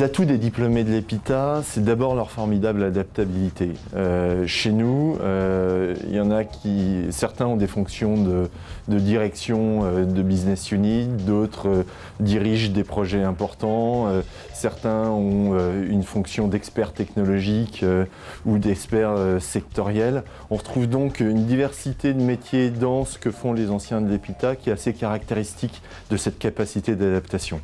Les atouts des diplômés de l'EPITA, c'est d'abord leur formidable adaptabilité. Chez nous, il y en a certains ont des fonctions de direction de business unit, d'autres dirigent des projets importants, certains ont une fonction d'expert technologique ou d'expert sectoriel. On retrouve donc une diversité de métiers dans ce que font les anciens de l'EPITA qui est assez caractéristique de cette capacité d'adaptation.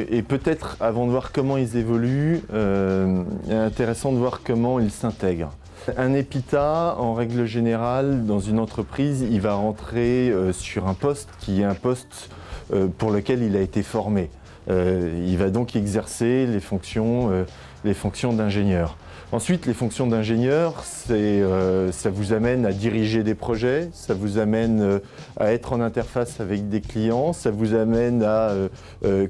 Et peut-être, avant de voir comment ils évoluent, il est intéressant de voir comment ils s'intègrent. Un EPITA, en règle générale, dans une entreprise, il va rentrer sur un poste qui est un poste pour lequel il a été formé. Il va donc exercer les fonctions d'ingénieur. Ensuite, les fonctions d'ingénieur, ça vous amène à diriger des projets, ça vous amène à être en interface avec des clients, ça vous amène à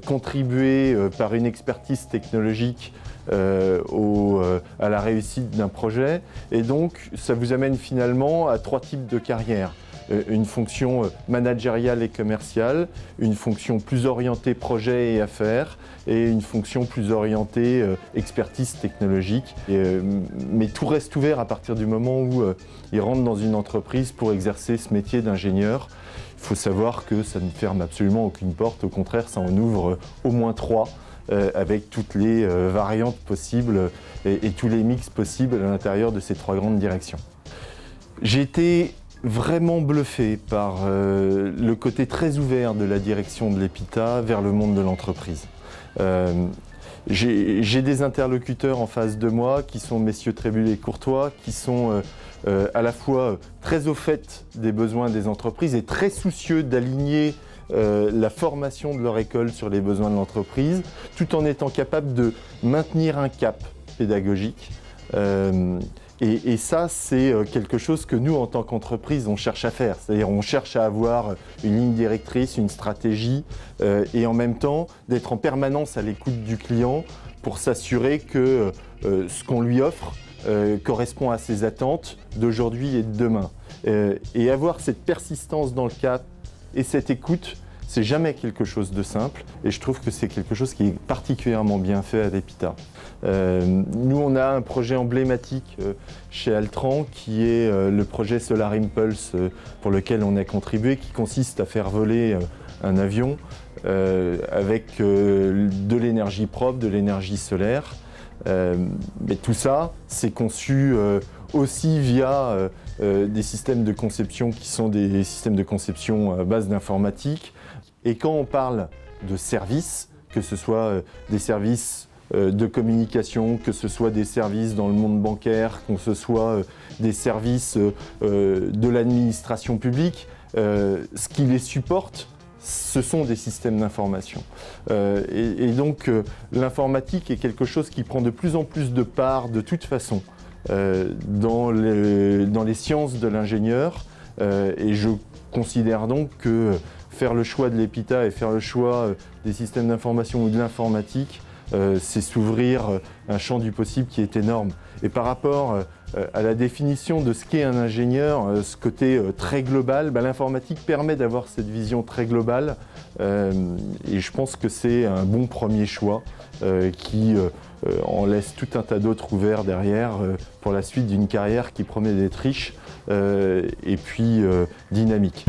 contribuer par une expertise technologique à la réussite d'un projet. Et donc, ça vous amène finalement à 3 types de carrières. Une fonction managériale et commerciale, une fonction plus orientée projet et affaires et une fonction plus orientée expertise technologique. Mais tout reste ouvert à partir du moment où ils rentrent dans une entreprise pour exercer ce métier d'ingénieur. Il faut savoir que ça ne ferme absolument aucune porte, au contraire ça en ouvre au moins 3 avec toutes les variantes possibles et tous les mix possibles à l'intérieur de ces 3 grandes directions. J'ai été vraiment bluffé par le côté très ouvert de la direction de l'EPITA vers le monde de l'entreprise. J'ai des interlocuteurs en face de moi qui sont messieurs Trébul et Courtois, qui sont à la fois très au fait des besoins des entreprises et très soucieux d'aligner la formation de leur école sur les besoins de l'entreprise, tout en étant capable de maintenir un cap pédagogique. Et ça, c'est quelque chose que nous, en tant qu'entreprise, on cherche à faire. C'est-à-dire on cherche à avoir une ligne directrice, une stratégie, et en même temps d'être en permanence à l'écoute du client pour s'assurer que ce qu'on lui offre correspond à ses attentes d'aujourd'hui et de demain. Et avoir cette persistance dans le cap et cette écoute, c'est jamais quelque chose de simple et je trouve que c'est quelque chose qui est particulièrement bien fait à l'EPITA. Nous, on a un projet emblématique chez Altran qui est le projet Solar Impulse pour lequel on a contribué, qui consiste à faire voler un avion avec de l'énergie propre, de l'énergie solaire. Mais tout ça, c'est conçu aussi via des systèmes de conception qui sont des systèmes de conception à base d'informatique. Et quand on parle de services, que ce soit des services de communication, que ce soit des services dans le monde bancaire, que ce soit des services de l'administration publique, ce qui les supporte, ce sont des systèmes d'information. Et donc l'informatique est quelque chose qui prend de plus en plus de part de toute façon dans les sciences de l'ingénieur. Et je considère donc que faire le choix de l'EPITA et faire le choix des systèmes d'information ou de l'informatique, c'est s'ouvrir un champ du possible qui est énorme. Et par rapport à la définition de ce qu'est un ingénieur, ce côté très global, l'informatique permet d'avoir cette vision très globale et je pense que c'est un bon premier choix qui en laisse tout un tas d'autres ouverts derrière pour la suite d'une carrière qui promet d'être riche et puis dynamique.